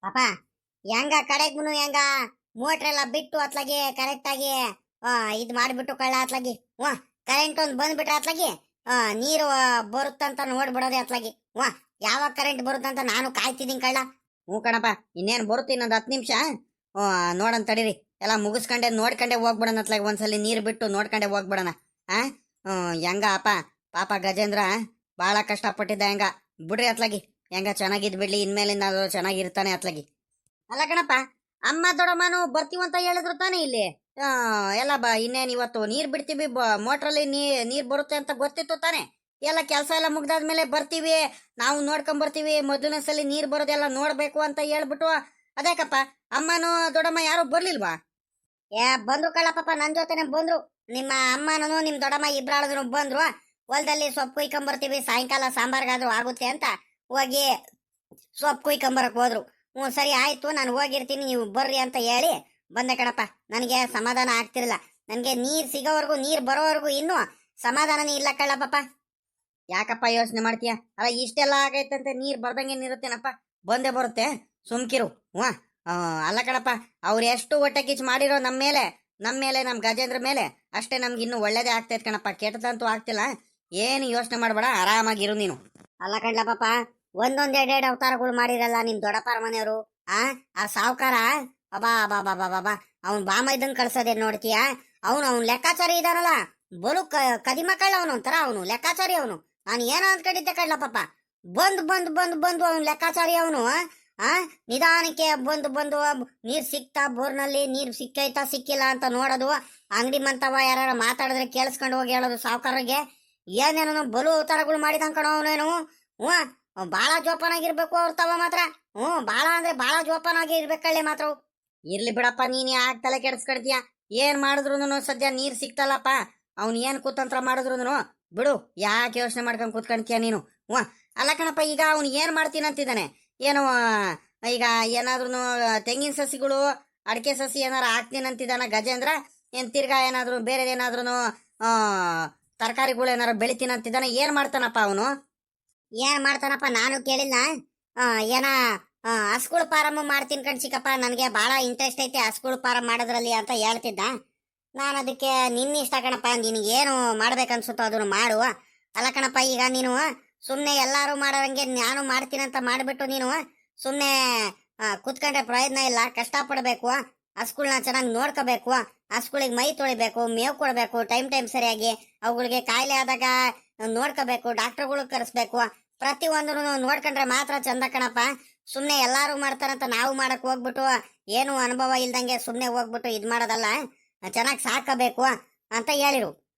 ಪಾಪ ಹೆಂಗ ಕಡೆಗ್ನು ಹೆಂಗ ಮೋಟ್ರ್ ಎಲ್ಲ ಬಿಟ್ಟು ಅತ್ಲಾಗಿ ಕರೆಕ್ಟ್ ಆಗಿ ಇದ್ ಮಾಡ್ಬಿಟ್ಟು ಕಳ್ಳ ಅತ್ಲಾಗಿ ಕರೆಂಟ್ ಒಂದ್ ಬಂದ್ಬಿಟ್ರೆ ಅತ್ಲಾಗಿ ನೀರು ಬರುತ್ತಂತ ನೋಡ್ಬಿಡೋದೆ ಅತ್ಲಾಗಿ ಯಾವಾಗ ಕರೆಂಟ್ ಬರುತ್ತಂತ ನಾನು ಕಾಯ್ತಿದ್ದೀನಿ ಕಳ್ಳ. ಹ್ಞೂ ಕಣಪ್ಪ, ಇನ್ನೇನು ಬರುತ್ತೆ ಇನ್ನೊಂದು 10 ನಿಮಿಷ. ನೋಡನ್ ತಡೀರಿ, ಎಲ್ಲ ಮುಗಿಸ್ಕೊಂಡೆ ನೋಡ್ಕೊಂಡೆ ಹೋಗ್ಬಿಡೋಣ ಅತ್ಲಾಗಿ. ಒಂದ್ಸಲಿ ನೀರು ಬಿಟ್ಟು ನೋಡ್ಕೊಂಡೆ ಹೋಗ್ಬಿಡೋಣ. ಹೆಂಗ ಅಪ್ಪ ಪಾಪ ಗಜೇಂದ್ರ ಭಾಳ ಕಷ್ಟಪಟ್ಟಿದ್ದ. ಹೆಂಗ ಬಿಡ್ರಿ ಅತ್ಲಾಗಿ, ಹೆಂಗ ಚೆನ್ನಾಗಿದ್ ಬಿಡ್ಲಿ, ಇನ್ಮೇಲಿಂದ ಅದು ಚೆನ್ನಾಗಿರ್ತಾನೆ ಅತ್ಲಾಗಿ. ಅಲ್ಲ ಕಣಪ್ಪ, ಅಮ್ಮ ದೊಡ್ಡಮ್ಮನು ಬರ್ತೀವಂತ ಹೇಳಿದ್ರು ತಾನೇ ಇಲ್ಲಿ. ಎಲ್ಲ ಇನ್ನೇನು ಇವತ್ತು ನೀರ್ ಬಿಡ್ತೀವಿ, ಮೋಟ್ರಲ್ಲಿ ನೀರ್ ಬರುತ್ತೆ ಅಂತ ಗೊತ್ತಿತ್ತು ತಾನೆ. ಎಲ್ಲ ಕೆಲಸ ಎಲ್ಲ ಮುಗ್ದಾದ್ಮೇಲೆ ಬರ್ತೀವಿ, ನಾವು ನೋಡ್ಕೊಂಡ್ ಬರ್ತೀವಿ, ಮೊದಲನೇ ಸಲ ನೀರ್ ಬರೋದೆಲ್ಲ ನೋಡ್ಬೇಕು ಅಂತ ಹೇಳ್ಬಿಟ್ಟು. ಅದೇಕಪ್ಪ ಅಮ್ಮನು ದೊಡ್ಡಮ್ಮ ಯಾರು ಬರ್ಲಿಲ್ವಾ? ಬಂದ್ರು ಕಳ್ಳಪ್ಪ, ನನ್ ಜೊತೆನೆ ಬಂದ್ರು. ನಿಮ್ಮ ಅಮ್ಮನೂ ನಿಮ್ ದೊಡ್ಡಮ್ಮ ಇಬ್ರಾಳದ್ರು ಬಂದ್ರು. ಹೊಲದಲ್ಲಿ ಸೊಪ್ಪು ಕುಯ್ಕೊಂಬರ್ತೀವಿ, ಸಾಯಂಕಾಲ ಸಾಂಬಾರ್ಗಾದ್ರೂ ಆಗುತ್ತೆ ಅಂತ ಹೋಗಿ ಸೊಪ್ಪು ಕುಯ್ಕೊಂಬರಕ್ ಹೋದ್ರು. ಸರಿ ಆಯ್ತು, ನಾನು ಹೋಗಿರ್ತೀನಿ, ನೀವು ಬರ್ರಿ ಅಂತ ಹೇಳಿ ಬಂದೆ ಕಣಪ್ಪ. ನನಗೆ ಸಮಾಧಾನ ಆಗ್ತಿರಲಿಲ್ಲ. ನನಗೆ ನೀರ್ ಸಿಗೋವರೆಗೂ, ನೀರ್ ಬರೋವರೆಗೂ ಇನ್ನೂ ಸಮಾಧಾನನೇ ಇಲ್ಲ ಕಳ್ಳಪ್ಪ. ಯಾಕಪ್ಪ ಯೋಚನೆ ಮಾಡ್ತೀಯ? ಅಲ್ಲ ಇಷ್ಟೆಲ್ಲ ಆಗೈತಂತೆ, ನೀರ್ ಬರ್ದಂಗೇನಿರುತ್ತೇನಪ್ಪ, ಬಂದೇ ಬರುತ್ತೆ, ಸುಮ್ಕಿರು. ಅಲ್ಲ ಕಣಪ್ಪ, ಅವ್ರು ಎಷ್ಟು ಹೊಟ್ಟೆ ಕಿಚ್ಚು ಮಾಡಿರೋ ನಮ್ಮ ಮೇಲೆ ನಮ್ ಗಜೇಂದ್ರ ಮೇಲೆ, ಅಷ್ಟೇ ನಮ್ಗೆ ಇನ್ನೂ ಒಳ್ಳೇದೇ ಆಗ್ತೈತೆ ಕಣಪ್ಪ. ಕೆಟ್ಟದಂತೂ ಆಗ್ತಿಲ್ಲ. ಏನು ಯೋಚನೆ ಮಾಡ್ಬೇಡ, ಆರಾಮಾಗಿರು ನೀನು. ಅಲ್ಲ ಕಣ್ಲಪ್ಪ, ಒಂದೊಂದೆರಡೆರಡು ಅವತಾರಗಳು ಮಾಡಿರಲ್ಲ ನಿಮ್ ದೊಡ್ಡಪ್ಪರ ಮನೆಯವರು. ಆ ಸಾವುಕಾರ ಬಾಬಾ ಬಾಬಾ ಬಾಬಾ ಬಾ, ಅವ್ನ್ ಬಾಮ ಇದ್ದಂಗ್ ಕಳ್ಸೋದೇ ನೋಡ್ತೀಯ. ಅವ್ನು ಲೆಕ್ಕಾಚಾರಿ ಇದಾನಲ್ಲ, ಬಲು ಕದಿಮ ಕಳ್ಳ. ಅವನು ಒಂಥರ ಅವನು ಲೆಕ್ಕಾಚಾರಿ. ಅವನು ನಾನು ಏನೋ ಅಂದ್ಕೊಂಡಿದ್ದೆ ಕಡ್ಲಪ್ಪ. ಬಂದ್ ಬಂದ್ ಬಂದ್ ಬಂದು ಅವ್ನು ಲೆಕ್ಕಾಚಾರಿ. ಅವನು ನಿಧಾನಕ್ಕೆ ಬಂದು ನೀರ್ ಸಿಕ್ತಾ, ಬೋರ್ನಲ್ಲಿ ನೀರ್ ಸಿಕ್ಕೈತಾ ಸಿಕ್ಕಿಲ್ಲ ಅಂತ ನೋಡೋದು, ಅಂಗಡಿ ಮಂತವ ಯಾರು ಮಾತಾಡಿದ್ರೆ ಕೇಳಿಸ್ಕೊಂಡು ಹೋಗಿ ಹೇಳೋದು ಸಾವುಕಾರರಿಗೆ. ಏನೇನೋ ಬಲು ಅವತಾರಗಳು ಮಾಡಿದಂಗ್ ಕಣೋ ಅವನೇನು. ಬಾಳ ಜೋಪಾನಾಗಿರ್ಬೇಕು ಅವ್ರ ತವ ಮಾತ್ರ. ಬಾಳ ಅಂದ್ರೆ ಬಾಳ ಜೋಪಾನಾಗಿ ಇರ್ಬೇಕಳ್ಳಿ ಮಾತ್ರ. ಇರ್ಲಿ ಬಿಡಪ್ಪ, ನೀನ್ ಯಾಕೆ ತಲೆ ಕೆಡಿಸ್ಕೊಡ್ತೀಯ? ಏನ್ ಮಾಡಿದ್ರು ಸದ್ಯ ನೀರ್ ಸಿಕ್ತಲ್ಲಪ್ಪ. ಅವ್ನ್ ಏನ್ ಕುತಂತ್ರ ಮಾಡಿದ್ರು ಬಿಡು, ಯಾಕೆ ಯೋಚನೆ ಮಾಡ್ಕೊಂಡ್ ಕುತ್ಕೊಂತೀಯ ನೀನು? ಅಲ್ಲ ಕಣಪ್ಪ, ಈಗ ಅವ್ನು ಏನ್ ಮಾಡ್ತೀನಿ ಅಂತಿದ್ದಾನೆ ಏನು? ಈಗ ಏನಾದ್ರು ತೆಂಗಿನ ಸಸಿಗಳು, ಅಡಿಕೆ ಸಸಿ ಏನಾರು ಹಾಕ್ತೀನಿ ಅಂತಿದ್ದಾನ ಗಜೇಂದ್ರ? ಏನ್ ತಿರ್ಗಾ ಏನಾದ್ರು ಬೇರೆ ಏನಾದ್ರು ತರಕಾರಿಗಳು ಏನಾರು ಬೆಳಿತೀನಿ ಅಂತಿದ್ದಾನೆ? ಏನ್ ಮಾಡ್ತಾನಪ್ಪ ಅವನು? ಏನ್ ಮಾಡ್ತಾನಪ್ಪ ನಾನು ಕೇಳಿಲ್ಲ. ಏನ ಹಸ್ಗುಳ ಪಾರಮ್ಮ ಮಾಡ್ತೀನಿ ಕಣ್ಸಿಕಪ್ಪ, ನನಗೆ ಬಹಳ ಇಂಟ್ರೆಸ್ಟ್ ಐತೆ ಹಸ್ಗುಳ ಪಾರಂ ಮಾಡೋದ್ರಲ್ಲಿ ಅಂತ ಹೇಳ್ತಿದ್ದ. ನಾನು ಅದಕ್ಕೆ ನಿನ್ನ ಇಷ್ಟ ಕಣಪ್ಪ, ನಿನಗೇನು ಮಾಡ್ಬೇಕನ್ಸುತ್ತೋ ಅದನ್ನು ಮಾಡು. ಅಲ್ಲ ಕಣಪ್ಪ, ಈಗ ನೀನು ಸುಮ್ಮನೆ ಎಲ್ಲಾರು ಮಾಡೋದಂಗೆ ನಾನು ಮಾಡ್ತೀನಿ ಅಂತ ಮಾಡಿಬಿಟ್ಟು ನೀನು ಸುಮ್ಮನೆ ಕುತ್ಕೊಂಡ್ರೆ ಪ್ರಯೋಜನ ಇಲ್ಲ. ಕಷ್ಟಪಡಬೇಕು, ಹಸ್ಗುಳನ್ನ ಚೆನ್ನಾಗಿ ನೋಡ್ಕೋಬೇಕು, ಹಸ್ಗುಳಿಗೆ ಮೈ ತೊಳಿಬೇಕು, ಮೇವು ಕೊಡಬೇಕು ಟೈಮ್ ಸರಿಯಾಗಿ, ಅವುಗಳಿಗೆ ಕಾಯಿಲೆ ಆದಾಗ ನೋಡ್ಕೋಬೇಕು, ಡಾಕ್ಟರ್ಗಳು ಕರೆಸ್ಬೇಕು. ಪ್ರತಿಯೊಂದು ನೋಡ್ಕೊಂಡ್ರೆ ಮಾತ್ರ ಚಂದ ಕಣಪ್ಪ. ಸುಮ್ಮನೆ ಎಲ್ಲಾರು ಮಾಡ್ತಾರಂತ ನಾವು ಮಾಡಕ್ ಹೋಗ್ಬಿಟ್ಟು ಏನು ಅನುಭವ ಇಲ್ದಂಗೆ ಸುಮ್ಮನೆ ಹೋಗ್ಬಿಟ್ಟು ಇದ್ ಮಾಡೋದಲ್ಲ. ಚೆನ್ನಾಗಿ ಸಾಕಬೇಕು ಅಂತ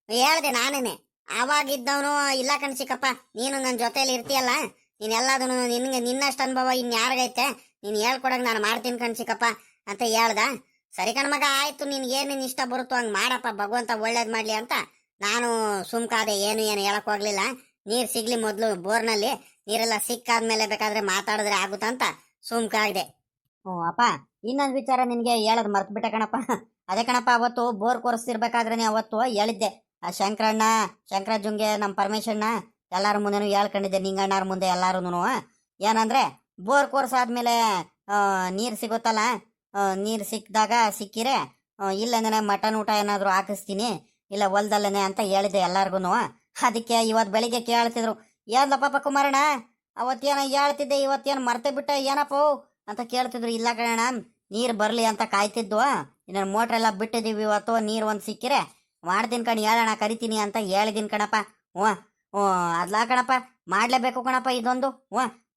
ಹೇಳ್ದೆ ನಾನೇನೆ. ಆವಾಗಿದ್ದವನು ಇಲ್ಲ ಕಣ್ಸಿಕಪ್ಪ, ನೀನು ನನ್ನ ಜೊತೆಲಿ ಇರ್ತೀಯಲ್ಲ, ನೀನ್ ಎಲ್ಲದನ್ನು ನಿನ್ನಷ್ಟು ಅನುಭವ ಇನ್ಯಾರಿಗೈತೆ, ನೀನ್ ಹೇಳ್ಕೊಡಂಗ್ ನಾನು ಮಾಡ್ತೀನಿ ಕಣ್ಸಿಕಪ್ಪ ಅಂತ ಹೇಳ್ದ. ಸರಿ ಕಣ್ಮಗ, ಆಯ್ತು, ನಿನ್ ಏನೇನು ಇಷ್ಟ ಬರುತ್ತೋ ಹಂಗ್ ಮಾಡಪ್ಪ, ಭಗವಂತ ಒಳ್ಳೇದ್ ಮಾಡ್ಲಿ ಅಂತ ನಾನು ಸುಮ್ಕಾದೆ. ಏನು ಹೇಳಕ್ ಹೋಗ್ಲಿಲ್ಲ. ನೀರ್ ಸಿಗ್ಲಿ ಮೊದ್ಲು ಬೋರ್ನಲ್ಲಿ, ನೀರೆಲ್ಲ ಸಿಕ್ಕಾದ್ಮೇಲೆ ಬೇಕಾದ್ರೆ ಮಾತಾಡಿದ್ರೆ ಆಗುತ್ತಂತ ಸುಮ್ಕಾಗಿದೆ. ಅಪ್ಪ, ಇನ್ನೊಂದು ವಿಚಾರ ನಿನ್ಗೆ ಹೇಳದ್ ಮರ್ತ್ ಬಿಟ್ಟೆ ಕಣಪ್ಪ. ಅದೇ ಕಣಪ್ಪ, ಅವತ್ತು ಬೋರ್ ಕೊರ್ಸ್ತಿರ್ಬೇಕಾದ್ರೆ ಅವತ್ತು ಹೇಳಿದ್ದೆ, ಆ ಶಂಕರಜ್ಜುಂಗೆ ನಮ್ಮ ಪರಮೇಶಣ್ಣ ಎಲ್ಲಾರ ಮುಂದೆನು ಹೇಳ್ಕೊಂಡಿದ್ದೆ, ನಿಂಗಣ್ಣಾರ ಮುಂದೆ ಎಲ್ಲಾರು. ಏನಂದ್ರೆ ಬೋರ್ ಕೊರ್ಸಾದ್ಮೇಲೆ ನೀರ್ ಸಿಗುತ್ತಲ್ಲ, ನೀರ್ ಸಿಕ್ಕಿರೆ ಇಲ್ಲಂದ್ರೆ ಮಟನ್ ಊಟ ಏನಾದ್ರು ಹಾಕಿಸ್ತೀನಿ, ಇಲ್ಲ ಹೊಲ್ದಲ್ಲೇನೆ ಅಂತ ಹೇಳಿದೆ ಎಲ್ಲಾರ್ಗು. ಅದಕ್ಕೆ ಇವತ್ ಬೆಳಿಗ್ಗೆ ಕೇಳ್ತಿದ್ರು, ಏನಪ್ಪ ಕುಮಾರಣ್ಣ ಅವತ್ತೇನ ಹೇಳ್ತಿದ್ದೆ, ಇವತ್ತೇನು ಮರ್ತೆ ಬಿಟ್ಟೆ ಏನಪ್ಪ ಅಂತ ಕೇಳ್ತಿದ್ರು. ಇಲ್ಲ ಕಣ, ನೀರ್ ಬರ್ಲಿ ಅಂತ ಕಾಯ್ತಿದ್ವು, ಇನ್ನೊಂದು ಮೋಟ್ರ್ ಎಲ್ಲ ಬಿಟ್ಟಿದೀವಿ, ಇವತ್ತು ನೀರ್ ಒಂದ್ ಸಿಕ್ಕಿರೆ ಮಾಡ್ತೀನಿ ಕಣ್, ಹೇಳೋಣ ಕರಿತೀನಿ ಅಂತ ಹೇಳಿದೀನಿ ಕಣಪ್ಪ. ಅದ್ಲಾ ಕಣಪ್ಪ, ಮಾಡ್ಲೇಬೇಕು ಕಣಪ್ಪ ಇದೊಂದು.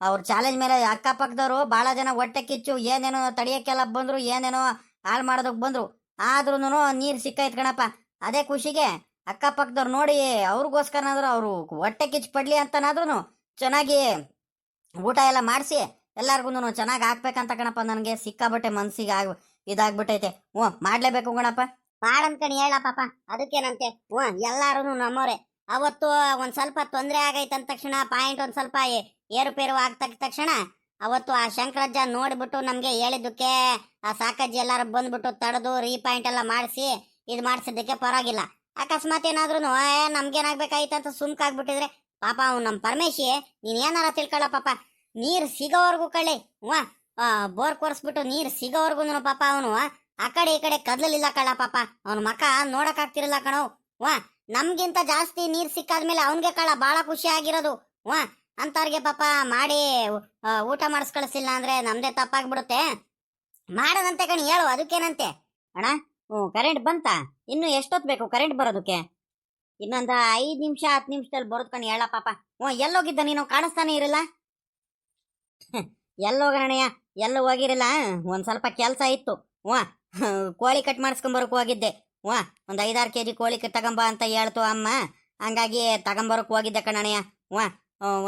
ಅವ್ರ ಚಾಲೆಂಜ್ ಮೇಲೆ ಅಕ್ಕಪಕ್ಕದವ್ರು ಬಹಳ ಜನ ಹೊಟ್ಟೆ ಕಿಚ್ಚು ಏನೇನೋ ತಡಿಯಕ್ಕೆಲ್ಲ ಬಂದ್ರು, ಏನೇನೋ ಹಾಳು ಮಾಡೋದಕ್ ಬಂದ್ರು, ಆದ್ರೂ ನೀರ್ ಸಿಕ್ಕೈತ್ ಕಣಪ್ಪ. ಅದೇ ಖುಷಿಗೆ ಅಕ್ಕಪಕ್ಕದವ್ರು ನೋಡಿ ಅವ್ರಿಗೋಸ್ಕರನಾದ್ರು ಅವ್ರು ಹೊಟ್ಟೆ ಕಿಚ್ಚು ಪಡ್ಲಿ ಅಂತನಾದ್ರೂ ಚೆನ್ನಾಗಿ ಊಟ ಎಲ್ಲ ಮಾಡಿಸಿ ಎಲ್ಲಾರ್ಗು ಚೆನ್ನಾಗಿ ಹಾಕ್ಬೇಕಂತ ಕಣಪ್ಪ. ನನಗೆ ಸಿಕ್ಕಾಬಟ್ಟೆ ಮನ್ಸಿಗೆ ಇದಾಗ್ಬಿಟ್ಟೈತೆ. ಮಾಡ್ಲೇಬೇಕು ಕಣಪ್ಪ. ಮಾಡಂತ ಕಣಿ ಹೇಳಪ್ಪ, ಅದಕ್ಕೇನಂತೆ. ಎಲ್ಲಾರು ನಮ್ಮವ್ರೆ. ಅವತ್ತು ಒಂದ್ ಸ್ವಲ್ಪ ತೊಂದರೆ ಆಗೈತಂದ ತಕ್ಷಣ, ಪಾಯಿಂಟ್ ಒಂದ್ ಸ್ವಲ್ಪ ಏರುಪೇರು ಆಗ್ತಕ್ಕ ತಕ್ಷಣ ಅವತ್ತು ಆ ಶಂಕರಜ್ಜ ನೋಡ್ಬಿಟ್ಟು ನಮ್ಗೆ ಹೇಳಿದ್ದಕ್ಕೆ ಆ ಸಾಕಜ್ಜಿ ಎಲ್ಲಾರು ಬಂದ್ಬಿಟ್ಟು ತಡೆದು ರೀಪಾಯಿಂಟ್ ಎಲ್ಲ ಮಾಡಿಸಿ ಇದು ಮಾಡಿಸಿದ್ದಕ್ಕೆ ಪರವಾಗಿಲ್ಲ. ಅಕಸ್ಮಾತ್ ಏನಾದ್ರು ನಮ್ಗೇನಾಗ್ಬೇಕಾಯ್ತಂತ ಪಾಪ ಅವ್ನು ನಮ್ ಪರಮೇಶಿ, ನೀನ್ ಏನಾರ ತಿಳ್ಕೊಳ್ಳ ಪಾಪ, ನೀರ್ ಸಿಗೋವರೆಗೂ ಕಳ್ಳಿ ಬೋರ್ ಕೊರ್ಸ್ಬಿಟ್ಟು ನೀರ್ ಸಿಗೋವರ್ಗು ಪಾಪ ಅವನು ಆ ಕಡೆ ಈ ಕಡೆ ಕದ್ಲಲಿಲ್ಲ ಕಳ್ಳ ಪಾಪ. ಅವನ ಮಕ ನೋಡಕ್ ಆಗ್ತಿರಲ್ಲ ಕಣೋ. ವಾ ನಮ್ಗಿಂತ ಜಾಸ್ತಿ ನೀರ್ ಸಿಕ್ಕಾದ್ಮೇಲೆ ಅವನ್ಗೆ ಕಳ್ಳ ಬಹಳ ಖುಷಿ ಆಗಿರೋದು. ವಾ ಅಂತವ್ರಿಗೆ ಪಾಪ ಮಾಡಿ ಊಟ ಮಾಡಿಸ್ ಕಳಿಸಿಲ್ಲ ಅಂದ್ರೆ ನಮ್ದೇ ತಪ್ಪಾಗ್ಬಿಡುತ್ತೆ. ಮಾಡದಂತೆ ಕಣಿ, ಹೇಳು ಅದಕ್ಕೇನಂತೆ. ಅಣ್ಣ ಕರೆಂಟ್ ಬಂತ? ಇನ್ನು ಎಷ್ಟೊತ್ ಬೇಕು ಕರೆಂಟ್ ಬರೋದಕ್ಕೆ? ಇನ್ನೊಂದ 5 ನಿಮಿಷ 10 ನಿಮಿಷದಲ್ಲಿ ಬರೋದ್ ಕಣಿ, ಹೇಳ ಪಾಪ. ಎಲ್ಲೋಗಿದ್ದ ನೀನು? ಕಾಣಿಸ್ತಾನೆ ಇರಲ್ಲ. ಎಲ್ಲೋಗಣಯ್ಯ, ಎಲ್ಲೂ ಹೋಗಿರಲ್ಲ. ಒಂದ್ ಸ್ವಲ್ಪ ಕೆಲಸ ಇತ್ತು. ವಾ ಕೋಳಿ ಕಟ್ ಮಾಡಿಸ್ಕೊಂಬರಕ್ ಹೋಗಿದ್ದೆ. ವಾ ಒಂದ್ 5-6 kg ಕೋಳಿ ಕಟ್ ತಗೊಂಬ ಅಂತ ಹೇಳ್ತು ಅಮ್ಮ. ಹಂಗಾಗಿ ತಗೊಂಬರಕ್ ಹೋಗಿದ್ದೆ ಕಣಯ್ಯ. ವಾ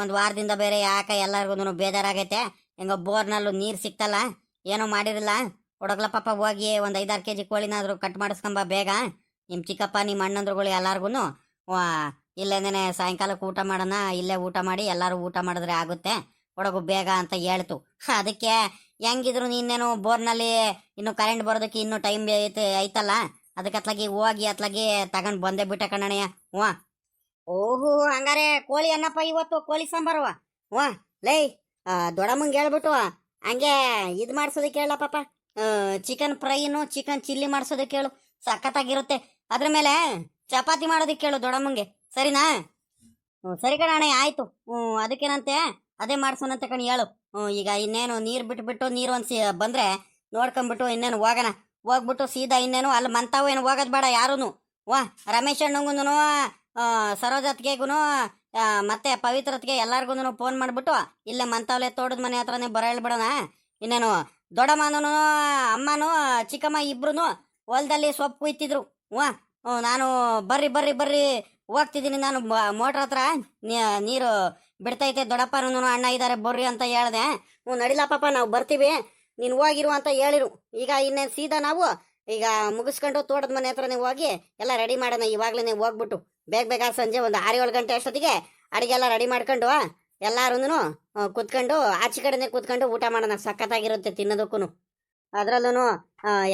ಒಂದ್ ವಾರದಿಂದ ಬೇರೆ ಯಾಕ ಎಲ್ಲಾರ್ಗು ಬೇಜಾರಾಗೈತೆ. ಹೆಂಗ ಬೋರ್ನಲ್ಲೂ ನೀರ್ ಸಿಕ್ತಲ್ಲ, ಏನೋ ಮಾಡಿರಲ್ಲ. ಹುಡುಗ್ಲ ಪಾಪ ಹೋಗಿ ಒಂದ್ 5-6 kg ಕೋಳಿನಾದ್ರು ಕಟ್ ಮಾಡಿಸ್ಕೊಂಬ ಬೇಗ. ನಿಮ್ ಚಿಕ್ಕಪ್ಪ ನಿಮ್ಮ ಅಣ್ಣಂದ್ರುಗಳು ಎಲ್ಲಾರ್ಗು ಇಲ್ಲೇನೆ ಸಾಯಂಕಾಲಕ್ಕೆ ಊಟ ಮಾಡೋಣ, ಇಲ್ಲೇ ಊಟ ಮಾಡಿ ಎಲ್ಲಾರು ಊಟ ಮಾಡಿದ್ರೆ ಆಗುತ್ತೆ ಹುಡುಗು ಬೇಗ ಅಂತ ಹೇಳ್ತು. ಅದಕ್ಕೆ ಹೆಂಗಿದ್ರು ನೀನೇನು ಬೋರ್ನಲ್ಲಿ ಇನ್ನು ಕರೆಂಟ್ ಬರೋದಕ್ಕೆ ಇನ್ನೂ ಟೈಮ್ ಐತಲ್ಲ, ಅದಕ್ಕೆ ಅತ್ಲಾಗಿ ಹೋಗಿ ಅತ್ಲಾಗಿ ತಗೊಂಡ್ ಬಂದೇ ಬಿಟ್ಟೆ ಕಣಣಯ್ಯ. ವಾ ಓಹೋ ಹಂಗಾರೆ ಕೋಳಿ ಅನ್ನಪ್ಪ ಇವತ್ತು, ಕೋಳಿ ಸಾಂಬಾರು. ವಾ ಲೈ ದೊಡ್ಡಮ್ಮಂಗೆ ಹೇಳ್ಬಿಟ್ಟು ಹಂಗೆ ಇದು ಮಾಡ್ಸೋದಕ್ಕೆ ಹೇಳ ಪಾಪ. ಚಿಕನ್ ಫ್ರೈನು ಚಿಕನ್ ಚಿಲ್ಲಿ ಮಾಡ್ಸೋದಕ್ಕೆ ಹೇಳು, ಸಖತ್ತಾಗಿರುತ್ತೆ. ಅದ್ರ ಮೇಲೆ ಚಪಾತಿ ಮಾಡೋದಕ್ಕೆ ಹೇಳು ದೊಡ್ಡಮ್ಮಂಗೆ, ಸರಿನಾ? ಸರಿ ಕಣಣ್ಣ, ಆಯ್ತು. ಅದಕ್ಕೇನಂತೆ ಅದೇ ಮಾಡ್ಸೋಣಂತೆ ಕಣಿ, ಹೇಳು. ಈಗ ಇನ್ನೇನು ನೀರು ಬಿಟ್ಬಿಟ್ಟು ನೀರು ಒಂದ್ಸಿ ಬಂದ್ರೆ ನೋಡ್ಕೊಂಡ್ಬಿಟ್ಟು ಇನ್ನೇನು ಹೋಗೋಣ. ಹೋಗ್ಬಿಟ್ಟು ಸೀದಾ ಇನ್ನೇನು ಅಲ್ಲಿ ಮಂತಾವು ಏನು ಹೋಗೋದು ಬೇಡ ಯಾರೂ. ವಾ ರಮೇಶ್ ಅಣ್ಣಂಗೂ ಸರೋಜತ್ಗೆಗೂ ಮತ್ತೆ ಪವಿತ್ರತ್ಗೆ ಎಲ್ಲಾರ್ಗು ಫೋನ್ ಮಾಡ್ಬಿಟ್ಟು ಇಲ್ಲೇ ಮಂತಾವ್ಲೆ ತೋಟದ ಮನೆ ಹತ್ರನೇ ಬರ ಹೇಳ್ಬಿಡೋಣ. ಇನ್ನೇನು ದೊಡ್ಡಮ್ಮನೂ ಅಮ್ಮನೂ ಚಿಕ್ಕಮ್ಮ ಇಬ್ರು ಹೊಲದಲ್ಲಿ ಸೊಪ್ಪು ಕುಯ್ತಿದ್ರು. ವಾ ನಾನು ಬರ್ರಿ ಬರ್ರಿ ಬರ್ರಿ ಹೋಗ್ತಿದ್ದೀನಿ ನಾನು ಮೋಟ್ರ್ ಹತ್ರ, ನೀರು ಬಿಡ್ತೈತೆ, ದೊಡ್ಡಪ್ಪನೂ ಅಣ್ಣ ಇದ್ದಾರೆ ಬರ್ರಿ ಅಂತ ಹೇಳ್ದೆ. ನಡಿಲ್ಲ ಪಾಪ ನಾವು ಬರ್ತೀವಿ, ನೀನು ಹೋಗಿರು ಅಂತ ಹೇಳಿರು. ಈಗ ಇನ್ನೇನು ಸೀದಾ ನಾವು ಈಗ ಮುಗಿಸ್ಕೊಂಡು ತೋಟದ ಮನೆ ಹತ್ರನೇ ಹೋಗಿ ಎಲ್ಲ ರೆಡಿ ಮಾಡೋಣ. ಇವಾಗ್ಲೇ ಹೋಗ್ಬಿಟ್ಟು ಬೇಗ ಬೇಗ ಸಂಜೆ ಒಂದು 6-7 ಗಂಟೆ ಅಷ್ಟೊತ್ತಿಗೆ ಅಡಿಗೆ ಎಲ್ಲ ರೆಡಿ ಮಾಡ್ಕೊಂಡು ಎಲ್ಲಾರು ಕುತ್ಕೊಂಡು ಆಚೆ ಕಡೆನೆ ಕುತ್ಕೊಂಡು ಊಟ ಮಾಡೋಣ. ಸಖತ್ತಾಗಿರುತ್ತೆ ತಿನ್ನೋದಕ್ಕೂ. ಅದ್ರಲ್ಲೂ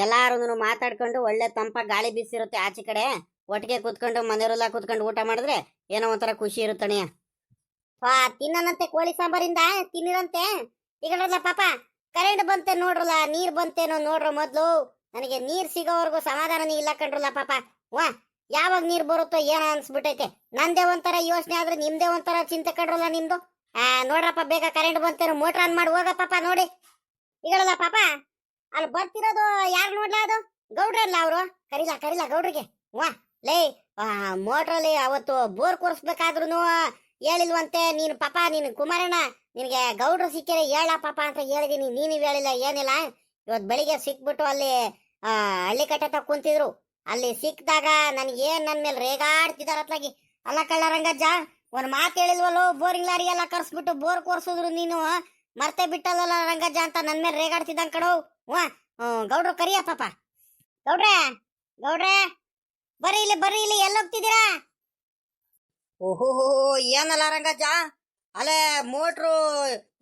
ಎಲ್ಲಾರು ಮಾತಾಡ್ಕೊಂಡು ಒಳ್ಳೆ ತಂಪ ಗಾಳಿ ಬೀಸಿರುತ್ತೆ ಆಚೆ ಕಡೆ. ಒಟ್ಟಿಗೆ ಕುತ್ಕೊಂಡು ಮನೆಯವರೆಲ್ಲ ಕುತ್ಕೊಂಡು ಊಟ ಮಾಡಿದ್ರೆ ಏನೋ ಒಂಥರ ಖುಷಿ ಇರುತ್ತಾನೆ. ತಿನ್ನನಂತೆ ಕೋಳಿ ಸಾಂಬಾರಿಂದ ತಿನ್ನಿರಂತೆ. ಈಗ ಪಾಪ ಕರೆಂಟ್ ಬಂತೆ ನೋಡ್ರಲ್ಲ, ನೀರ್ ಬಂತೇನೋ ನೋಡ್ರ ಮೊದ್ಲು. ನನಗೆ ನೀರ್ ಸಿಗೋವರೆಗೂ ಸಮಾಧಾನನೇ ಇಲ್ಲ ಕಂಡ್ರಲ್ಲ ಪಾಪ. ವಾ ಯಾವಾಗ ನೀರ್ ಬರುತ್ತೋ ಏನೋ ಅನ್ಸ್ಬಿಟ್ಟೈತೆ. ನಂದೇ ಒಂಥರ ಯೋಚನೆ ಆದ್ರೆ ನಿಮ್ದೇ ಒಂಥರ ಚಿಂತೆ ಕಂಡ್ರಲ್ಲ ನಿಮ್ದು. ನೋಡ್ರಪ್ಪ ಬೇಗ ಕರೆಂಟ್ ಬಂತೇನೋ, ಮೋಟ್ರ್ ಆನ್ ಮಾಡಿ ಹೋಗ ಪಾಪ. ನೋಡಿ ಈಗಳಲ್ಲ ಪಾಪ, ಅಲ್ಲಿ ಬರ್ತಿರೋದು ಯಾರು ನೋಡ್ಲಾ? ಅದು ಗೌಡ್ರಲ್ಲ ಅವರು. ಕರಿಲ್ಲ ಕರಿಲ್ಲ ಗೌಡ್ರಿಗೆ. ವಾ ಲೇ ಮೋಟ್ರಲ್ಲಿ ಅವತ್ತು ಬೋರ್ ಕೂರಿಸ್ಬೇಕಾದ್ರೂ ಹೇಳಿಲ್ವಂತೆ ನೀನು ಪಾಪ. ನೀನು ಕುಮಾರಣ್ಣ ನಿನಗೆ ಗೌಡ್ರು ಸಿಕ್ಕಿರೆ ಹೇಳ ಪಾಪ ಅಂತ ಹೇಳಿದೀನಿ, ನೀನು ಹೇಳಿಲ್ಲ ಏನಿಲ್ಲ. ಇವತ್ತು ಬೆಳಿಗ್ಗೆ ಸಿಕ್ಬಿಟ್ಟು ಅಲ್ಲಿ ಹಳ್ಳಿ ಕಟ್ಟೆ ಕುಂತಿದ್ರು. ಅಲ್ಲಿ ಸಿಕ್ಕಿದಾಗ ನನಗೇನ್ ನನ್ನ ಮೇಲೆ ರೇಗಾಡ್ತಿದಾರ ಅತ್ಲಾಗಿ. ಅಲ್ಲ ಕಳ್ಳ ರಂಗಜ್ಜ, ಒಂದ್ ಮಾತು ಹೇಳಿಲ್ವಲ್ಲೋ, ಬೋರಿಂಗ್ ಲಾರಿ ಎಲ್ಲ ಕರ್ಸ್ಬಿಟ್ಟು ಬೋರ್ ಕೋರ್ಸಿದ್ರು ನೀನು ಮರ್ತೆ ಬಿಟ್ಟಲ್ಲ ರಂಗಜ್ಜ ಅಂತ ನನ್ನ ಮೇಲೆ ರೇಗಾಡ್ತಿದ್ದಂಗ ಕಣೋ. ವಾ ಗೌಡ್ರು ಕರಿಯ ಪಾಪ. ಗೌಡ್ರೆ ಗೌಡ್ರೆ ಬರ್ರಿ ಇಲ್ಲಿ ಬರ್ರಿ ಇಲ್ಲಿ, ಎಲ್ಲೋಗ್ತಿದ್ದೀರಾ? ಓಹೋ ಏನಲ್ಲ ರಂಗಜ್ಜ, ಅಲ್ಲೇ ಮೋಟ್ರು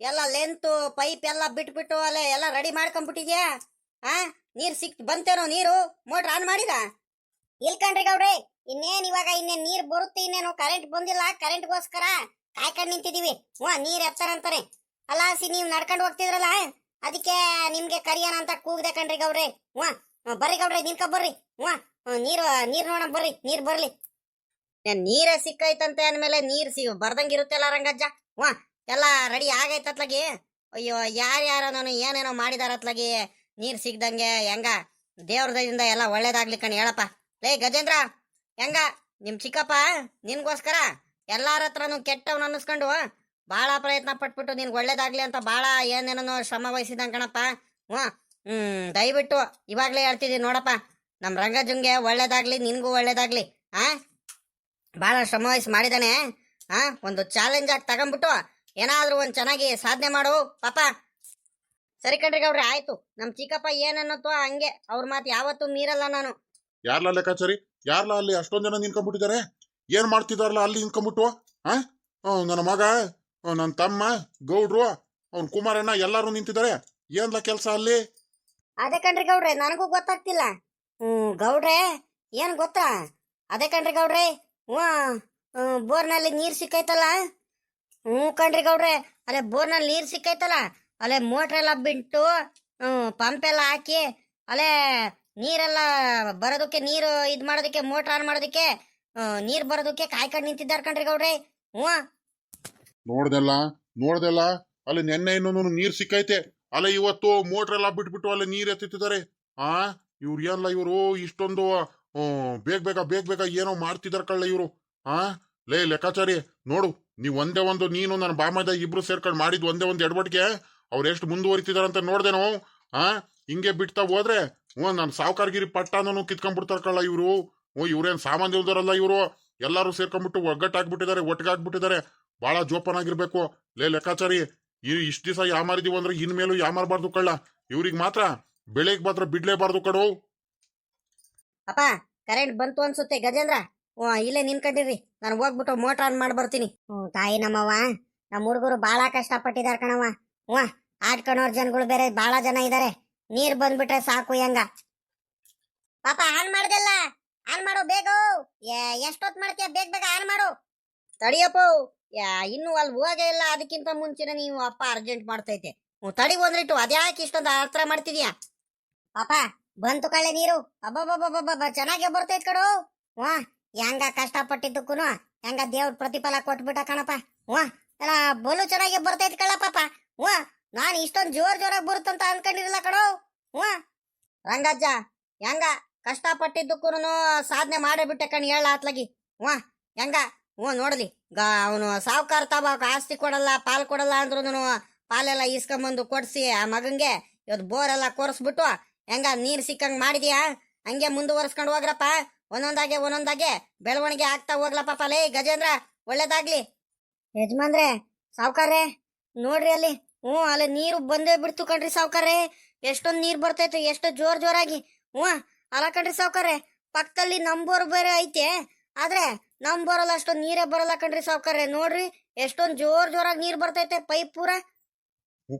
ಎಲ್ಲ ಲೆಂತ್ ಪೈಪ್ ಎಲ್ಲ ಬಿಟ್ಬಿಟ್ಟು ಅಲ್ಲೇ ಎಲ್ಲ ರೆಡಿ ಮಾಡ್ಕೊಂಡ್ಬಿಟ್ಟಿದ್ಯಾ? ನೀರ್ ಬಂತೇನೋ? ನೀರು ಮೋಟ್ರ್ ಆನ್ ಮಾಡಿದ? ಇಲ್ಕಂಡ್ರಿ ಗೌಡ್ರಿ, ಇನ್ನೇನ್ ಇವಾಗ ಇನ್ನೇನ್ ನೀರ್ ಬರುತ್ತೆ. ಇನ್ನೇನು ಕರೆಂಟ್ ಬಂದಿಲ್ಲ, ಕರೆಂಟ್ಗೋಸ್ಕರ ಕಾಯ್ಕೊಂಡ್ ನಿಂತಿದೀವಿ. ನೀರ್ ಎತ್ತಾರಂತಾನೆ. ಅಲ್ಲಾಸಿ ನೀವ್ ನಡ್ಕೊಂಡು ಹೋಗ್ತಿದ್ರಲ್ಲ, ಅದಕ್ಕೆ ನಿಮ್ಗೆ ಕರಿಯೋಣ ಅಂತ ಕೂಗ್ದೆ ಕಣ್ರಿ ಗೌಡ್ರಿ. ಬರ್ರಿ ಗೌಡ್ರಿ ನಿನ್ಕ ಬರ್ರಿ. ನೀರ್ ನೋಡ ಬರ್ರಿ, ನೀರ್ ಬರ್ಲಿ. ನೀರೇ ಸಿಕ್ಕೈತಂತೆ ಅಂದ್ಮೇಲೆ ನೀರ್ ಬರ್ದಂಗಿರುತ್ತಲ್ಲ ರಂಗಜ್ಜ. ಎಲ್ಲ ರೆಡಿ ಆಗೈತತ್ಲಾಗಿ. ಅಯ್ಯೋ ಯಾರ್ಯಾರೋ ನಾನು ಏನೇನೋ ಮಾಡಿದಾರತ್ಲಾಗಿ ನೀರ್ ಸಿಗ್ದಂಗೆ. ಹೆಂಗ ದೇವ್ರ ದಯದಿಂದ ಎಲ್ಲ ಒಳ್ಳೇದಾಗ್ಲಿ ಕಣ್ ಹೇಳಪ್ಪ. ಲೇ ಗಜೇಂದ್ರ, ಹೆಂಗ ನಿಮ್ ಚಿಕ್ಕಪ್ಪ ನಿನ್ಗೋಸ್ಕರ ಎಲ್ಲಾರ ಹತ್ರನು ಕೆಟ್ಟವ್ನ ಅನ್ನಿಸ್ಕೊಂಡು ಬಾಳ ಪ್ರಯತ್ನ ಪಟ್ಬಿಟ್ಟು ನಿನ್ಗೆ ಒಳ್ಳೇದಾಗ್ಲಿ ಅಂತ ಬಾಳ ಏನೇನೋ ಶ್ರಮ ವಹಿಸಿದಂಗ ಕಣಪ್ಪ. ದಯವಿಟ್ಟು ಇವಾಗ್ಲೇ ಹೇಳ್ತಿದ್ದೀನಿ ನೋಡಪ್ಪ, ನಮ್ ರಂಗಜ್ಜಂಗೆ ಒಳ್ಳೇದಾಗ್ಲಿ, ನಿನ್ಗೂ ಒಳ್ಳೇದಾಗ್ಲಿ. ಬಾಳ ಶ್ರಮ ವಹಿಸಿ ಮಾಡಿದಾನೆ. ಒಂದು ಚಾಲೆಂಜ್ ಆಗಿ ತಗೊಂಡ್ಬಿಟ್ಟು ಏನಾದ್ರೂ ಒಂದ್ ಚೆನ್ನಾಗಿ ಸಾಧನೆ ಮಾಡು ಪಾಪ. ಸರಿ ಕಣ್ರಿ ಗೌಡ್ರಿ, ಆಯ್ತು. ನಮ್ ಚಿಕ್ಕಪ್ಪ ಏನನ್ನತ್ತೋ ಹಂಗೆ, ಅವ್ರ ಮಾತು ಯಾವತ್ತೂ ಮೀರಲ್ಲ ನಾನು. ಯಾರ್ಲ ಲೆಕ್ಕಾಚಾರಿ, ಯಾರ್ಲ ಅಲ್ಲಿ ಅಷ್ಟೊಂದ್ ಜನ ನಿಂತ್ಕೊಂಡ್ಬಿಟ್ಟಿದ್ದಾರೆ? ಏನ್ ಮಾಡ್ತಿದಾರಲ್ಲ ಅಲ್ಲಿ ನಿಂತ್ಕೊಂಡ್ಬಿಟ್ಟು? ನನ್ನ ಮಗ, ನನ್ನ ತಮ್ಮ, ಗೌಡ್ರು, ಅವ್ನ ಕುಮಾರಣ್ಣ ಎಲ್ಲಾರು ನಿಂತಿದ್ದಾರೆ. ಏನ್ಲ ಕೆಲ್ಸ ಅಲ್ಲಿ? ಅದೇ ಕಣ್ರಿ ಗೌಡ್ರೆ, ನನಗೂ ಗೊತ್ತಾಗ್ತಿಲ್ಲ. ಗೌಡ್ರೆ ಏನ್ ಗೊತ್ತಾ? ಅದೇ ಕಣ್ರಿ ಗೌಡ್ರೆ, ಬೋರ್ನಲ್ಲಿ ನೀರ್ ಸಿಕ್ಕೈತಲ್ಲ. ಕಣ್ರಿ ಗೌಡ್ರೆ, ಅದೇ ಬೋರ್ನಲ್ಲಿ ನೀರ್ ಸಿಕ್ಕೈತಲ್ಲ, ಅಲ್ಲೇ ಮೋಟ್ರೆಲ್ಲ ಬಿಟ್ಟು ಪಂಪ್ ಎಲ್ಲ ಹಾಕಿ ಅಲ್ಲೇ ನೀರೆಲ್ಲ ಬರೋದಕ್ಕೆ ನೀರು ಇದ್ ಮಾಡೋದಕ್ಕೆ ಮೋಟ್ರ್ ಆನ್ ಮಾಡೋದಕ್ಕೆ ನೀರ್ ಬರೋದಕ್ಕೆ ಕಾಯ್ಕೊಂಡು ನಿಂತಿದ್ದಾರೆ ಕಣ್ರಿ ಗೌಡ್ರಿ. ಹ್ಞೂ ನೋಡ್ದೆಲ್ಲ ನೋಡ್ದೆಲ್ಲ ಅಲ್ಲಿ ನೆನ್ನೆ ಇನ್ನೊಂದು ನೀರ್ ಸಿಕ್ಕೈತೆ. ಅಲ್ಲ ಇವತ್ತು ಮೋಟ್ರ್ ಎಲ್ಲ ಬಿಟ್ಬಿಟ್ಟು ಅಲ್ಲಿ ನೀರ್ ಎತ್ತಿದ್ದಾರೆ. ಆ ಇವ್ರು ಏನಲ್ಲ ಇವರು ಇಷ್ಟೊಂದು ಬೇಗ ಬೇಗ ಏನೋ ಮಾಡ್ತಿದಾರ ಕಳ್ಳ ಇವರು. ಆ ಲೇ ಲೆಕ್ಕಾಚಾರಿ ನೋಡು, ನೀನು ನನ್ನ ಬಾಮದ ಇಬ್ರು ಸೇರ್ಕೊಂಡು ಮಾಡಿದ್ ಒಂದೇ ಒಂದು ಎಡವಟ್ಟಿಗೆ ಅವ್ರು ಎಷ್ಟು ಮುಂದುವರಿತಿದಾರಂತ ನೋಡ್ದೇನೋ. ಆ ಹಿಂಗೆ ಬಿಡ್ತಾ ಹೋದ್ರೆ ನಾನು ಸಾವುಕಾರಗಿರಿ ಪಟ್ಟಾನು ಕಿತ್ಕೊಂಡ್ಬಿಡ್ತಾರ ಕಳ್ಳ ಇವರು. ಇವ್ರೇನ್ ಸಾಮಾನ್ಯ ಇಲ್ದಾರಲ್ಲ ಇವರು. ಎಲ್ಲಾರು ಸೇರ್ಕೊಂಡ್ಬಿಟ್ಟು ಒಗ್ಗಟ್ಟಾಗ್ಬಿಟ್ಟಿದ್ದಾರೆ, ಒಟ್ಟಿಗಾಗ್ಬಿಟ್ಟಿದ್ದಾರೆ. ಬಹಳ ಜೋಪಾನಾಗಿರ್ಬೇಕು ಲೇ ಲೆಕ್ಕಾಚಾರಿ. ಇಷ್ಟ ದಿವಸ ಯಾಮಾರಿದೀವಿ ಅಂದ್ರೆ ಇನ್ಮೇಲೂ ಯಾಮಾರಬಾರ್ದು ಕಳ್ಳ. ಇವ್ರಿಗೆ ಮಾತ್ರ ಬೆಳೆಗ್ ಮಾತ್ರ ಬಿಡ್ಲೇಬಾರ್ದು ಕಡು. ಅಪ್ಪ ಕರೆಂಟ್ ಬಂತು ಅನ್ಸುತ್ತೆ ಗಜೇಂದ್ರ. ಇಲ್ಲೇ ನಿನ್ಕೊಂಡಿರ್ರಿ, ನಾನು ಹೋಗ್ಬಿಟ್ಟು ಮೋಟರ್ ಆನ್ ಮಾಡಿ ಬರ್ತೀನಿ. ತಾಯಿ ನಮ್ಮವ್ವ, ನಮ್ಮ ಹುಡುಗರು ಬಾಳ ಕಷ್ಟಪಟ್ಟಿದಾರ ಕಣವ್ವ. ಆಡ್ಕೊಳೋರ್ ಜನಗಳು ಬೇರೆ ಬಾಳ ಜನ ಇದಾರೆ. ನೀರ್ ಬಂದ್ಬಿಟ್ರೆ ಸಾಕು ಹೆಂಗ. ಪಾಪ ಆನ್ ಮಾಡ್ದಲ್ಲ, ಆನ್ ಮಾಡು ಬೇಗ. ಎಷ್ಟೊತ್ ಮಾಡ್ತೀಯ, ಬೇಗ ಆನ್ ಮಾಡು. ತಡಿಯಪ್ಪ, ಇನ್ನು ಅಲ್ಲಿ ಹೋಗೇ ಇಲ್ಲ. ಅದಕ್ಕಿಂತ ಮುಂಚೆನೆ ನೀವು ಅಪ್ಪ ಅರ್ಜೆಂಟ್ ಮಾಡ್ತೈತೆ. ತಡಿ ಒಂದ್ರಿಟ್ಟು, ಅದ್ಯಾಕೆ ಇಷ್ಟೊಂದು ಆತ್ರ ಮಾಡ್ತಿದ್ಯಾ? ಪಾಪ ಬಂತು ಕಳ್ಳೆ ನೀರು. ಅಬ್ಬಬ್ಬಬ್ಬಬ್ಬ ಚೆನ್ನಾಗೆ ಬರ್ತೈತ್ ಕಡು. ಹೆಂಗ ಕಷ್ಟಪಟ್ಟಿದ್ದಕ್ಕೂ ಹೆಂಗ ದೇವ್ರ ಪ್ರತಿಫಲ ಕೊಟ್ಬಿಟ್ಟ ಕಣಪ್ಪ. ಎಲ್ಲ ಬಲು ಚೆನ್ನಾಗಿ ಬರ್ತೈತ್ ಕಳ್ಳ ಪಾಪ. ನಾನು ಇಷ್ಟೊಂದು ಜೋರಾಗಿ ಬರುತ್ತಂತ ಅನ್ಕೊಂಡಿರಲ್ಲ ಕಡು. ರಂಗಜ್ಜ ಹೆಂಗ ಕಷ್ಟಪಟ್ಟಿದ್ದಕ್ಕೂ ಸಾಧನೆ ಮಾಡೇ ಬಿಟ್ಟೆ ಕಣ್ ಹೇಳ ಆತ್ಲಾಗಿ. ಹೆಂಗ ನೋಡ್ಲಿ, ಅವನು ಸಾವುಕಾರ ತಬಾಕ ಆಸ್ತಿ ಕೊಡಲ್ಲ, ಪಾಲ್ ಕೊಡಲ್ಲ ಅಂದ್ರೂ ಪಾಲೆಲ್ಲ ಇಸ್ಕೊಂಬಂದು ಕೊಡ್ಸಿ ಆ ಮಗಂಗೆ ಇವತ್ತು ಬೋರೆಲ್ಲ ಕೊರ್ಸ್ಬಿಟ್ಟು ಹೆಂಗ ನೀರ್ ಸಿಕ್ಕಂಗ್ ಮಾಡಿದ್ಯಾ. ಹಂಗೆ ಮುಂದುವರ್ಸ್ಕೊಂಡು ಹೋಗ್ರಪ್ಪ. ಒಂದೊಂದಾಗೆ ಬೆಳವಣಿಗೆ ಆಗ್ತಾ ಹೋಗ್ಲಪ್ಪ. ಲೇ ಗಜೇಂದ್ರ, ಒಳ್ಳೇದಾಗ್ಲಿ. ಯಜಮಾನ್ರೆ, ಸಾವ್ಕಾರ್ರೆ ನೋಡ್ರಿ ಅಲ್ಲಿ. ಅಲ್ಲಿ ನೀರು ಬಂದೇ ಬಿಡ್ತು ಕಣ್ರಿ ಸಾವ್ಕಾರ್ರೆ. ಎಷ್ಟೊಂದು ನೀರ್ ಬರ್ತೈತೆ, ಎಷ್ಟು ಜೋರಾಗಿ. ಅಲ್ಲ ಕಣ್ರಿ ಸಾವ್ಕಾರ್ರೆ, ಪಕ್ಕದಲ್ಲಿ ನಂಬೋರ್ ಬೇರೆ ಐತೆ. ಆದ್ರೆ ನಮ್ ಬರಲ್ಲ, ಅಷ್ಟೊಂದು ನೀರೇ ಬರಲ್ಲ ಕಣ್ರಿ ಸಾವ್ಕಾರ್ರೆ. ನೋಡ್ರಿ ಎಷ್ಟೊಂದು ಜೋರಾಗಿ ನೀರ್ ಬರ್ತೈತೆ ಪೈಪ್ ಪೂರ.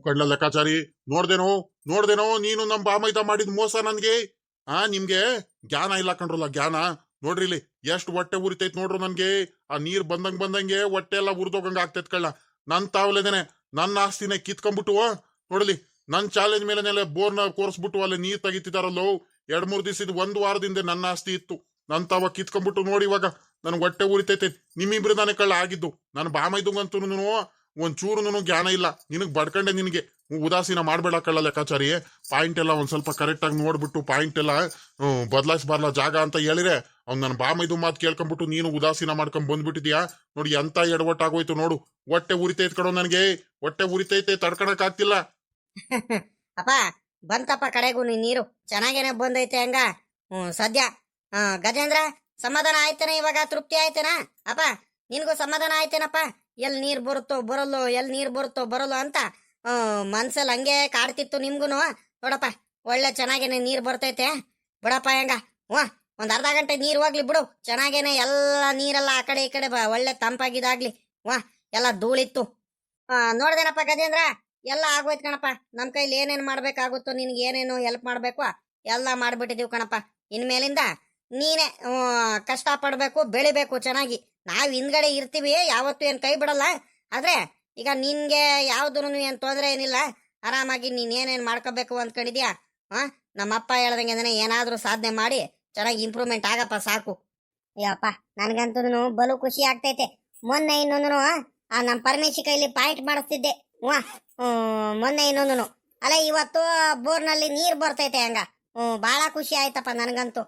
ಕಡ್ಲ ಲೆಕ್ಕಾಚಾರಿ, ನೋಡ್ದೇನೋ ನೀನು ನಮ್ ಬಾಮೈದ ಮಾಡಿದ್ ಮೋಸ ನನ್ಗೆ. ನಿಮ್ಗೆ ಜ್ಞಾನ ಇಲ್ಲ ಕಣ್ರಲ್ಲ, ಜ್ಞಾನ. ನೋಡ್ರಿ ಇಲ್ಲಿ ಎಷ್ಟು ಹೊಟ್ಟೆ ಉರಿತೈತ್ ನೋಡ್ರು ನನ್ಗೆ. ಆ ನೀರ್ ಬಂದಂಗೆ ಹೊಟ್ಟೆ ಎಲ್ಲ ಉರ್ದೋಗಂಗ ಆಗ್ತೈತ್ ಕಳ್ಳ. ನನ್ ತಾವಲೇದೇನೆ ನನ್ನ ಆಸ್ತಿನೇ ಕಿತ್ಕೊಂಡ್ಬಿಟ್ಟು ನೋಡ್ಲಿ ನನ್ ಚಾಲೆಂಜ್ ಮೇಲೆ ಬೋರ್ನ ಕೋರ್ಸ್ಬಿಟ್ಟು ಅಲ್ಲಿ ನೀರ್ ತೆಗಿತಿದಾರಲ್ಲೋ. 2-3 ದಿವಸದ 1 ವಾರದಿಂದ ನನ್ನ ಆಸ್ತಿ ಇತ್ತು, ನನ್ ತಾವ ಕಿತ್ಕೊಂಡ್ಬಿಟ್ಟು ನೋಡಿ ಇವಾಗ ನನ್ ಹೊಟ್ಟೆ ಉರಿತೈತೆ. ನಿಮ್ಮಿಬ್ರು ತಾನೇ ಕಳ್ಳ ಆಗಿದ್ದು. ನಾನು ಬಾಮೈದಂಗಂತೂ ಒಂಚೂರು ಜ್ಞಾನ ಇಲ್ಲ. ನಿನಗ್ ಬಡ್ಕಂಡೆ, ನಿನಗೆ ಉದಾಸೀನ ಮಾಡ್ಬೇಡ ಕಳ್ಳ ಲೆಕ್ಕಾಚಾರಿ. ಪಾಯಿಂಟ್ ಎಲ್ಲ ಒಂದ್ ಸ್ವಲ್ಪ ಕರೆಕ್ಟ್ ಆಗಿ ನೋಡ್ಬಿಟ್ಟು ಪಾಯಿಂಟ್ ಎಲ್ಲ ಬದಲಾಯಿಸಬಾರ್ಲ ಜಾಗ ಅಂತ ಹೇಳಿದ್ರೆ ಅವ್ನು ನನ್ನ ಬಾಮೈದು ಮಾತು ಕೇಳ್ಕೊಂಡ್ಬಿಟ್ಟು ನೀನು ಉದಾಸೀನ ಮಾಡ್ಕೊಂಡ್ ಬಂದ್ಬಿಟ್ಟಿದ್ಯಾ. ನೋಡಿ ಎಂತ ಎಡವಟ್ಟಾಗೋಯ್ತು ನೋಡು. ಹೊಟ್ಟೆ ಉರಿತೈತ್ ಕಡೋ ನನ್ಗೆ, ಹೊಟ್ಟೆ ಉರಿತೈತೆ, ತಡ್ಕಣಕ್ ಆಗ್ತಿಲ್ಲ. ಅಪ್ಪ ಬಂತಪ್ಪ ಕಡೆಗೂ ನೀರು ಚೆನ್ನಾಗೇನೆ ಬಂದೈತೆ ಹಂಗ. ಸದ್ಯ ಗಜೇಂದ್ರ ಸಮಾಧಾನ ಆಯ್ತೇನ ಇವಾಗ? ತೃಪ್ತಿ ಆಯ್ತೇನ ಅಪ್ಪ? ನಿನ್ಗೂ ಸಮಾಧಾನ ಆಯ್ತೇನಪ್ಪ? ಎಲ್ ನೀರ್ ಬರುತ್ತೋ ಬರಲ್ಲೋ, ಎಲ್ ನೀರ್ ಬರುತ್ತೋ ಬರಲ್ಲೋ ಅಂತ ಮನ್ಸಲ್ಲಿ ಹಂಗೆ ಕಾಡ್ತಿತ್ತು ನಿಮ್ಗುನು. ನೋಡಪ್ಪ ಒಳ್ಳೆ ಚೆನ್ನಾಗೇನೆ ನೀರ್ ಬರ್ತೈತೆ ಬಿಡಪ್ಪ ಹೆಂಗ. ಒಂದ್ ಅರ್ಧ ಗಂಟೆ ನೀರ್ ಹೋಗ್ಲಿ ಬಿಡು. ಚೆನ್ನಾಗೇನೆ ಎಲ್ಲ ನೀರೆಲ್ಲ ಆ ಕಡೆ ಈ ಕಡೆ ಒಳ್ಳೆ ತಂಪಾಗಿದಾಗ್ಲಿ. ಎಲ್ಲ ಧೂಳಿತ್ತು. ನೋಡ್ದೇನಪ್ಪ ಗಜೇಂದ್ರ, ಎಲ್ಲ ಆಗೋಯ್ತು ಕಣಪ್ಪ. ನಮ್ ಕೈಲಿ ಏನೇನ್ ಮಾಡ್ಬೇಕಾಗುತ್ತೋ, ನಿನ್ಗೆ ಏನೇನು ಹೆಲ್ಪ್ ಮಾಡ್ಬೇಕು ಎಲ್ಲ ಮಾಡ್ಬಿಟ್ಟಿದೀವಿ ಕಣಪ್ಪ. ಇನ್ಮೇಲಿಂದ ನೀನೇ ಕಷ್ಟ ಪಡ್ಬೇಕು, ಬೆಳಿಬೇಕು ಚೆನ್ನಾಗಿ. ನಾವ್ ಹಿಂದ್ಗಡೆ ಇರ್ತೀವಿ, ಯಾವತ್ತೂ ಏನ್ ಕೈ ಬಿಡಲ್ಲ. ಆದ್ರೆ ಈಗ ನಿನ್ಗೆ ಯಾವ್ದು ಏನ್ ತೊಂದ್ರೆ ಏನಿಲ್ಲ. ಆರಾಮಾಗಿ ನೀನ್ ಏನೇನ್ ಮಾಡ್ಕೋಬೇಕು ಅಂದ್ಕೊಂಡಿದ್ಯಾ. ನಮ್ಮಪ್ಪ ಹೇಳ್ದಂಗೆ ಏನಾದ್ರೂ ಸಾಧನೆ ಮಾಡಿ ಚೆನ್ನಾಗಿ ಇಂಪ್ರೂವ್ಮೆಂಟ್ ಆಗಪ್ಪ ಸಾಕು. ಅಯ್ಯಪ್ಪ ನನ್ಗಂತೂ ಬಲು ಖುಷಿ ಆಗ್ತೈತೆ. ಮೊನ್ನೆ ಇನ್ನೊಂದು ನಮ್ ಪರಮೇಶಿ ಕೈಲಿ ಪಾಯಿಂಟ್ ಮಾಡಿಸ್ತಿದ್ದೆ. ಮೊನ್ನೆ ಇನ್ನೊಂದು ಅಲ್ಲ ಇವತ್ತು ಬೋರ್ನಲ್ಲಿ ನೀರ್ ಬರ್ತೈತೆ ಹಂಗ. ಬಹಳ ಖುಷಿ ಆಯ್ತಪ್ಪ ನನ್ಗಂತೂ.